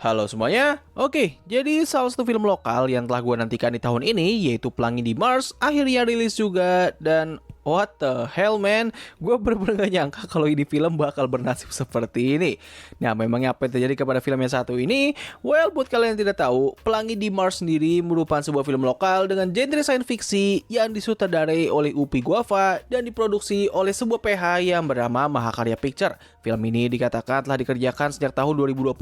Halo semuanya, oke, jadi salah satu film lokal yang telah gue nantikan di tahun ini yaitu Pelangi di Mars akhirnya rilis juga dan what the hell man, gue bener-bener gak nyangka kalau ini film bakal bernasib seperti ini. Nah memangnya apa yang terjadi kepada film yang satu ini? Well, buat kalian yang tidak tahu, Pelangi di Mars sendiri merupakan sebuah film lokal dengan genre science fiksi yang disutradarai oleh Upi Guava dan diproduksi oleh sebuah PH yang bernama Mahakarya Picture. Film ini dikatakan telah dikerjakan sejak tahun 2020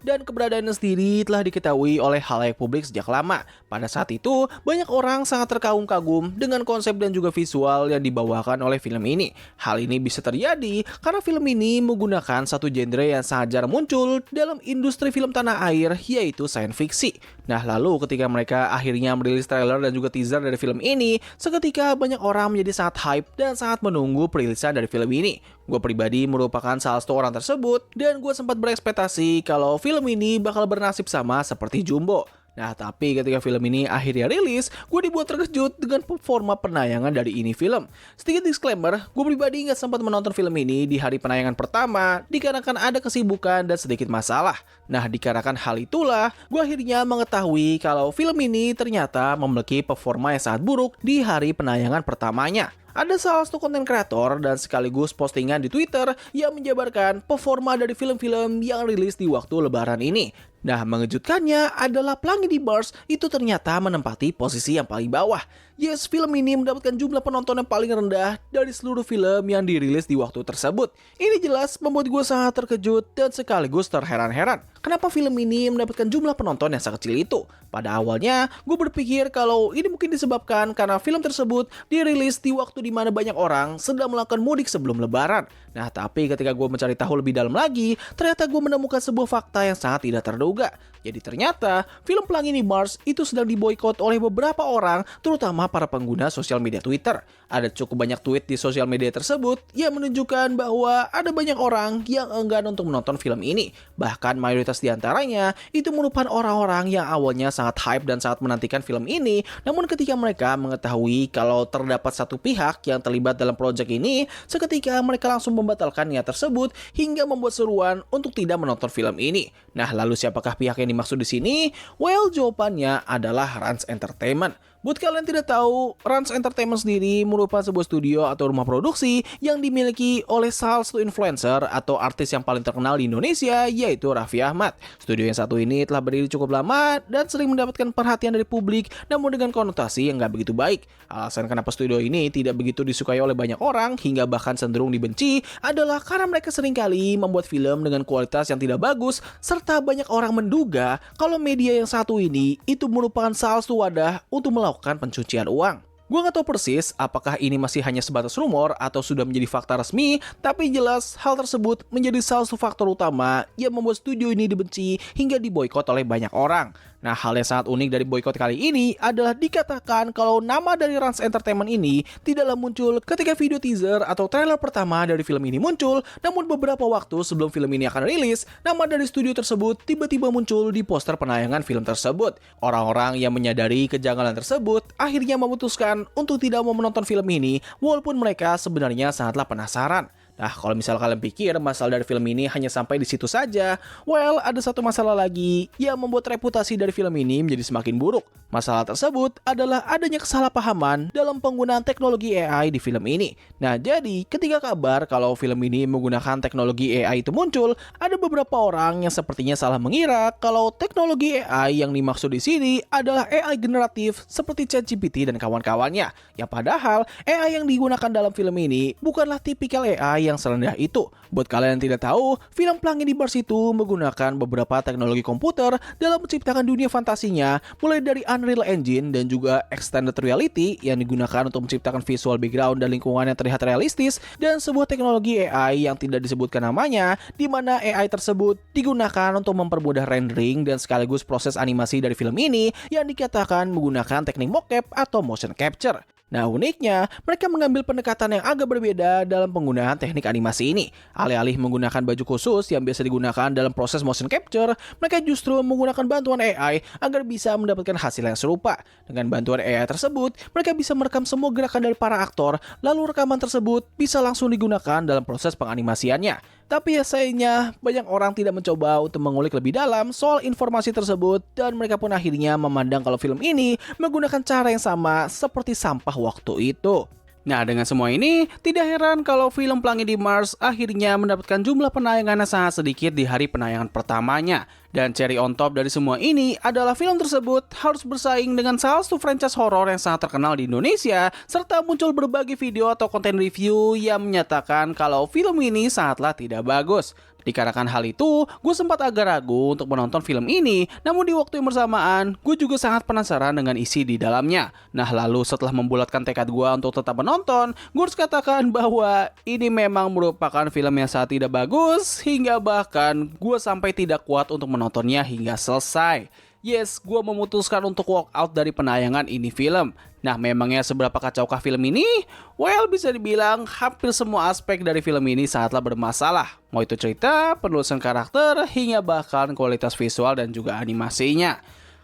dan keberadaannya sendiri telah diketahui oleh halayak publik sejak lama. Pada saat itu, banyak orang sangat terkagum-kagum dengan konsep dan juga visual yang dibawakan oleh film ini. Hal ini bisa terjadi karena film ini menggunakan satu genre yang sangat jarang muncul dalam industri film tanah air, yaitu science fiction. Nah, lalu ketika mereka akhirnya merilis trailer dan juga teaser dari film ini, seketika banyak orang menjadi sangat hype dan sangat menunggu perilisan dari film ini. Gue pribadi merupakan salah satu orang tersebut dan gue sempat berekspektasi kalau film ini bakal bernasib sama seperti Jumbo. Nah, tapi ketika film ini akhirnya rilis, gue dibuat terkejut dengan performa penayangan dari ini film. Sedikit disclaimer, gue pribadi nggak sempat menonton film ini di hari penayangan pertama, dikarenakan ada kesibukan dan sedikit masalah. Nah, dikarenakan hal itulah, gue akhirnya mengetahui kalau film ini ternyata memiliki performa yang sangat buruk di hari penayangan pertamanya. Ada salah satu konten kreator dan sekaligus postingan di Twitter yang menjabarkan performa dari film-film yang rilis di waktu lebaran ini. Nah, mengejutkannya adalah Pelangi di Mars itu ternyata menempati posisi yang paling bawah. Yes, film ini mendapatkan jumlah penonton yang paling rendah dari seluruh film yang dirilis di waktu tersebut. Ini jelas membuat gue sangat terkejut dan sekaligus terheran-heran. Kenapa film ini mendapatkan jumlah penonton yang sekecil itu? Pada awalnya, gue berpikir kalau ini mungkin disebabkan karena film tersebut dirilis di waktu di mana banyak orang sedang melakukan mudik sebelum lebaran. Nah, tapi ketika gue mencari tahu lebih dalam lagi, ternyata gue menemukan sebuah fakta yang sangat tidak terduga. Jadi ternyata, film Pelangi di Mars itu sedang diboikot oleh beberapa orang, terutama para pengguna sosial media Twitter. Ada cukup banyak tweet di sosial media tersebut yang menunjukkan bahwa ada banyak orang yang enggan untuk menonton film ini. Bahkan mayoritas di antaranya itu merupakan orang-orang yang awalnya sangat hype dan sangat menantikan film ini, namun ketika mereka mengetahui kalau terdapat satu pihak yang terlibat dalam proyek ini, seketika mereka langsung membatalkan niat tersebut hingga membuat seruan untuk tidak menonton film ini. Nah, lalu siapakah pihak yang dimaksud di sini? Well, jawabannya adalah Rans Entertainment. Buat kalian tidak tahu, Rans Entertainment sendiri merupakan sebuah studio atau rumah produksi yang dimiliki oleh salah satu influencer atau artis yang paling terkenal di Indonesia, yaitu Raffi Ahmad. Studio yang satu ini telah berdiri cukup lama dan sering mendapatkan perhatian dari publik, namun dengan konotasi yang gak begitu baik. Alasan kenapa studio ini tidak begitu disukai oleh banyak orang, hingga bahkan cenderung dibenci, adalah karena mereka seringkali membuat film dengan kualitas yang tidak bagus, serta banyak orang menduga kalau media yang satu ini itu merupakan salah satu wadah untuk melakukan pencucian uang. Gue gak tahu persis apakah ini masih hanya sebatas rumor atau sudah menjadi fakta resmi, tapi jelas hal tersebut menjadi salah satu faktor utama yang membuat studio ini dibenci hingga diboikot oleh banyak orang. Nah, hal yang sangat unik dari boykot kali ini adalah dikatakan kalau nama dari Rans Entertainment ini tidaklah muncul ketika video teaser atau trailer pertama dari film ini muncul, namun beberapa waktu sebelum film ini akan rilis, nama dari studio tersebut tiba-tiba muncul di poster penayangan film tersebut. Orang-orang yang menyadari kejanggalan tersebut akhirnya memutuskan untuk tidak mau menonton film ini walaupun mereka sebenarnya sangatlah penasaran. Nah, kalau misalnya kalian pikir masalah dari film ini hanya sampai di situ saja, well, ada satu masalah lagi yang membuat reputasi dari film ini menjadi semakin buruk. Masalah tersebut adalah adanya kesalahpahaman dalam penggunaan teknologi AI di film ini. Nah, jadi ketika kabar kalau film ini menggunakan teknologi AI itu muncul, ada beberapa orang yang sepertinya salah mengira kalau teknologi AI yang dimaksud di sini adalah AI generatif seperti ChatGPT dan kawan-kawannya. Yang padahal AI yang digunakan dalam film ini bukanlah tipikal AI yang serendah itu. Buat kalian yang tidak tahu, film Pelangi di Mars itu menggunakan beberapa teknologi komputer dalam menciptakan dunia fantasinya, mulai dari Unreal Engine dan juga Extended Reality yang digunakan untuk menciptakan visual background dan lingkungan yang terlihat realistis, dan sebuah teknologi AI yang tidak disebutkan namanya, di mana AI tersebut digunakan untuk mempermudah rendering dan sekaligus proses animasi dari film ini yang dikatakan menggunakan teknik mocap atau motion capture. Nah uniknya, mereka mengambil pendekatan yang agak berbeda dalam penggunaan teknik animasi ini. Alih-alih menggunakan baju khusus yang biasa digunakan dalam proses motion capture, mereka justru menggunakan bantuan AI agar bisa mendapatkan hasil yang serupa. Dengan bantuan AI tersebut, mereka bisa merekam semua gerakan dari para aktor, lalu rekaman tersebut bisa langsung digunakan dalam proses penganimasiannya. Tapi ya sayangnya, banyak orang tidak mencoba untuk mengulik lebih dalam soal informasi tersebut dan mereka pun akhirnya memandang kalau film ini menggunakan cara yang sama seperti sampah waktu itu. Nah, dengan semua ini, tidak heran kalau film Pelangi di Mars akhirnya mendapatkan jumlah penayangan yang sangat sedikit di hari penayangan pertamanya. Dan cherry on top dari semua ini adalah film tersebut harus bersaing dengan salah satu franchise horor yang sangat terkenal di Indonesia, serta muncul berbagai video atau konten review yang menyatakan kalau film ini sangatlah tidak bagus. Dikarenakan hal itu, gue sempat agak ragu untuk menonton film ini, namun di waktu yang bersamaan, gue juga sangat penasaran dengan isi di dalamnya. Nah lalu setelah membulatkan tekad gue untuk tetap menonton, gue harus katakan bahwa ini memang merupakan film yang sangat tidak bagus, hingga bahkan gue sampai tidak kuat untuk menontonnya hingga selesai. Yes, gue memutuskan untuk walk out dari penayangan ini film. Nah, memangnya seberapa kacaukah film ini? Well, bisa dibilang hampir semua aspek dari film ini sangatlah bermasalah. Mau itu cerita, penulisan karakter, hingga bahkan kualitas visual dan juga animasinya.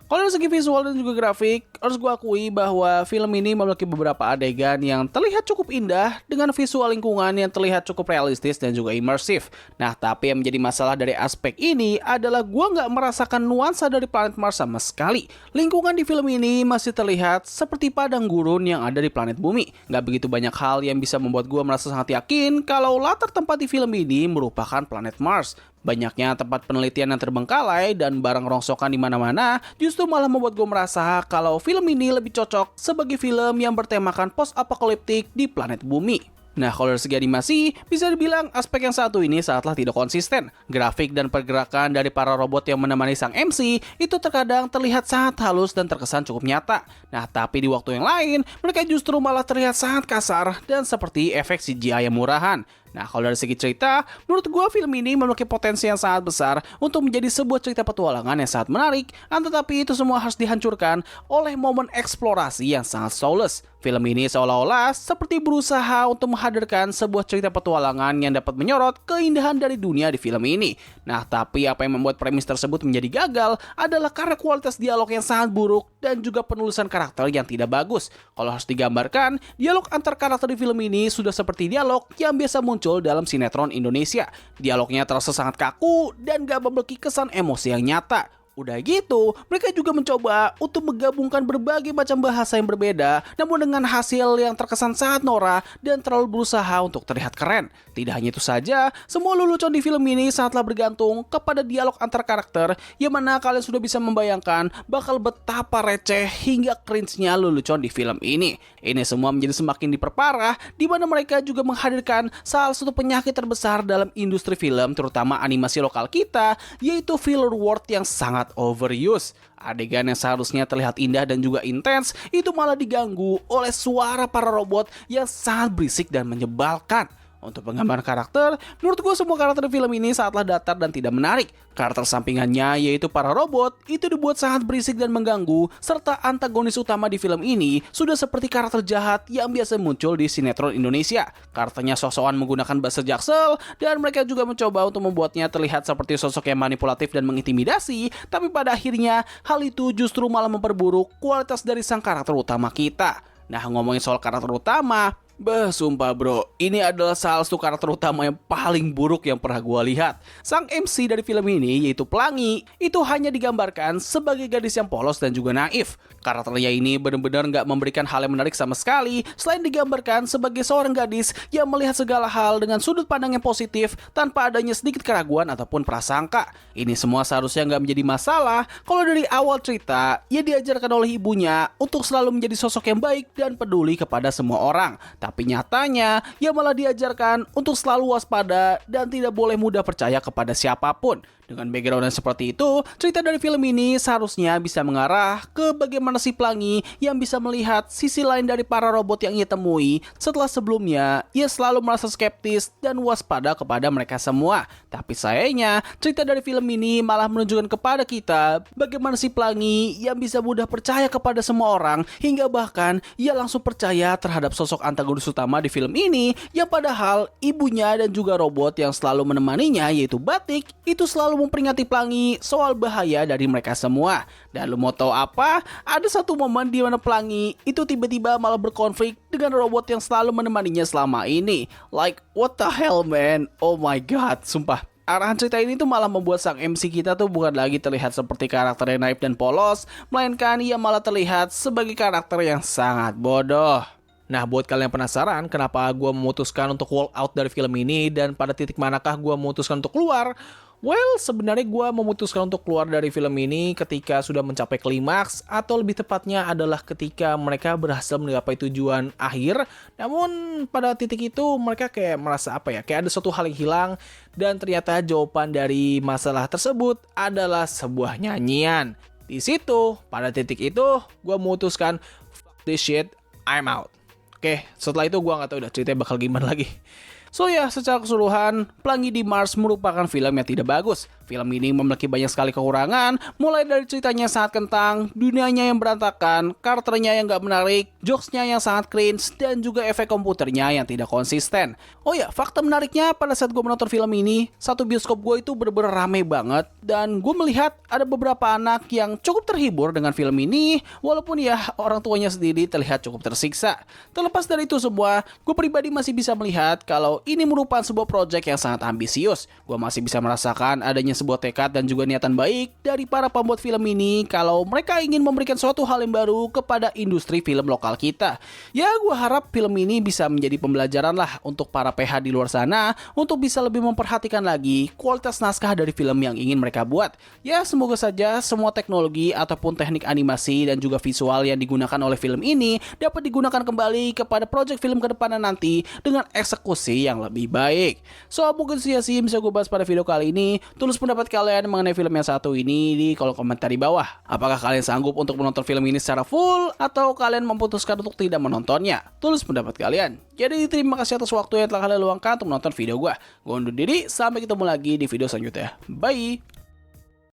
Kalau dari segi visual dan juga grafik, harus gue akui bahwa film ini memiliki beberapa adegan yang terlihat cukup indah dengan visual lingkungan yang terlihat cukup realistis dan juga imersif. Nah, tapi yang menjadi masalah dari aspek ini adalah gue nggak merasakan nuansa dari planet Mars sama sekali. Lingkungan di film ini masih terlihat seperti padang gurun yang ada di planet bumi. Nggak begitu banyak hal yang bisa membuat gue merasa sangat yakin kalau latar tempat di film ini merupakan planet Mars. Banyaknya tempat penelitian yang terbengkalai dan barang rongsokan di mana-mana justru malah membuat gue merasa kalau film ini lebih cocok sebagai film yang bertemakan post-apokaliptik di planet bumi. Nah, kalau dari segi animasi, bisa dibilang aspek yang satu ini sangatlah tidak konsisten. Grafik dan pergerakan dari para robot yang menemani sang MC itu terkadang terlihat sangat halus dan terkesan cukup nyata. Nah, tapi di waktu yang lain, mereka justru malah terlihat sangat kasar dan seperti efek CGI yang murahan. Nah, kalau dari segi cerita, menurut gue film ini memiliki potensi yang sangat besar untuk menjadi sebuah cerita petualangan yang sangat menarik, tetapi itu semua harus dihancurkan oleh momen eksplorasi yang sangat soulless. Film ini seolah-olah seperti berusaha untuk menghadirkan sebuah cerita petualangan yang dapat menyorot keindahan dari dunia di film ini. Nah, tapi apa yang membuat premis tersebut menjadi gagal adalah karena kualitas dialog yang sangat buruk dan juga penulisan karakter yang tidak bagus. Kalau harus digambarkan, dialog antar karakter di film ini sudah seperti dialog yang biasa muncul dalam sinetron Indonesia. Dialognya terasa sangat kaku dan gak memiliki kesan emosi yang nyata. Udah gitu, mereka juga mencoba untuk menggabungkan berbagai macam bahasa yang berbeda, namun dengan hasil yang terkesan sangat norak dan terlalu berusaha untuk terlihat keren. Tidak hanya itu saja, semua lelucon di film ini sangatlah bergantung kepada dialog antar karakter, yang mana kalian sudah bisa membayangkan bakal betapa receh hingga cringe-nya lelucon di film ini. Ini semua menjadi semakin diperparah, di mana mereka juga menghadirkan salah satu penyakit terbesar dalam industri film, terutama animasi lokal kita, yaitu filler word yang sangat overuse. Adegan yang seharusnya terlihat indah dan juga intens itu malah diganggu oleh suara para robot yang sangat berisik dan menyebalkan. Untuk penggambaran karakter, menurut gue semua karakter di film ini sangatlah datar dan tidak menarik. Karakter sampingannya, yaitu para robot, itu dibuat sangat berisik dan mengganggu, serta antagonis utama di film ini sudah seperti karakter jahat yang biasa muncul di sinetron Indonesia. Karakternya sok-sokan menggunakan bahasa Jaksel, dan mereka juga mencoba untuk membuatnya terlihat seperti sosok yang manipulatif dan mengintimidasi, tapi pada akhirnya hal itu justru malah memperburuk kualitas dari sang karakter utama kita. Nah, ngomongin soal karakter utama, sumpah bro, ini adalah salah satu karakter utama yang paling buruk yang pernah gue lihat. Sang MC dari film ini, yaitu Pelangi, itu hanya digambarkan sebagai gadis yang polos dan juga naif. Karakternya ini benar-benar gak memberikan hal yang menarik sama sekali, selain digambarkan sebagai seorang gadis yang melihat segala hal dengan sudut pandang yang positif tanpa adanya sedikit keraguan ataupun prasangka. Ini semua seharusnya gak menjadi masalah kalau dari awal cerita, ia diajarkan oleh ibunya untuk selalu menjadi sosok yang baik dan peduli kepada semua orang. Tapi nyatanya, ia malah diajarkan untuk selalu waspada dan tidak boleh mudah percaya kepada siapapun. Dengan background yang seperti itu, cerita dari film ini seharusnya bisa mengarah ke bagaimana si Pelangi yang bisa melihat sisi lain dari para robot yang ia temui setelah sebelumnya ia selalu merasa skeptis dan waspada kepada mereka semua. Tapi sayangnya, cerita dari film ini malah menunjukkan kepada kita bagaimana si Pelangi yang bisa mudah percaya kepada semua orang hingga bahkan ia langsung percaya terhadap sosok antagonis utama di film ini yang padahal ibunya dan juga robot yang selalu menemaninya yaitu Batik itu selalu memperingati Pelangi soal bahaya dari mereka semua. Dan lu mau tahu apa? Ada satu momen di mana Pelangi itu tiba-tiba malah berkonflik dengan robot yang selalu menemaninya selama ini. Like, what the hell man? Oh my god, sumpah. Arahan cerita ini tuh malah membuat sang MC kita tuh bukan lagi terlihat seperti karakter yang naif dan polos, melainkan ia malah terlihat sebagai karakter yang sangat bodoh. Nah, buat kalian yang penasaran kenapa gue memutuskan untuk walk out dari film ini dan pada titik manakah gue memutuskan untuk keluar? Well, sebenarnya gue memutuskan untuk keluar dari film ini ketika sudah mencapai klimaks, atau lebih tepatnya adalah ketika mereka berhasil menggapai tujuan akhir. Namun pada titik itu mereka kayak merasa kayak ada suatu hal yang hilang, dan ternyata jawaban dari masalah tersebut adalah sebuah nyanyian. Di situ, pada titik itu, gue memutuskan fuck this shit, I'm out. Oke, setelah itu gue nggak tahu udah ceritanya bakal gimana lagi. So ya, secara keseluruhan, Pelangi di Mars merupakan film yang tidak bagus. Film ini memiliki banyak sekali kekurangan, mulai dari ceritanya sangat kentang, dunianya yang berantakan, karakternya yang gak menarik, jokesnya yang sangat cringe, dan juga efek komputernya yang tidak konsisten. Oh ya, fakta menariknya pada saat gue menonton film ini, satu bioskop gue itu bener-bener rame banget, dan gue melihat ada beberapa anak yang cukup terhibur dengan film ini, walaupun ya orang tuanya sendiri terlihat cukup tersiksa. Terlepas dari itu semua, gue pribadi masih bisa melihat kalau ini merupakan sebuah proyek yang sangat ambisius. Gue masih bisa merasakan adanya sebuah tekad dan juga niatan baik dari para pembuat film ini kalau mereka ingin memberikan suatu hal yang baru kepada industri film lokal kita. Ya, gue harap film ini bisa menjadi pembelajaran lah untuk para PH di luar sana untuk bisa lebih memperhatikan lagi kualitas naskah dari film yang ingin mereka buat. Ya, semoga saja semua teknologi ataupun teknik animasi dan juga visual yang digunakan oleh film ini dapat digunakan kembali kepada proyek film kedepannya nanti dengan eksekusi yang lebih baik. So, mungkin sih bisa gue bahas pada video kali ini. Tulis pendapat kalian mengenai film yang satu ini di kolom komentar di bawah. Apakah kalian sanggup untuk menonton film ini secara full atau kalian memutuskan untuk tidak menontonnya? Tulis pendapat kalian. Jadi terima kasih atas waktu yang telah kalian luangkan untuk menonton video gue. Gue undur diri, sampai ketemu lagi di video selanjutnya. Bye!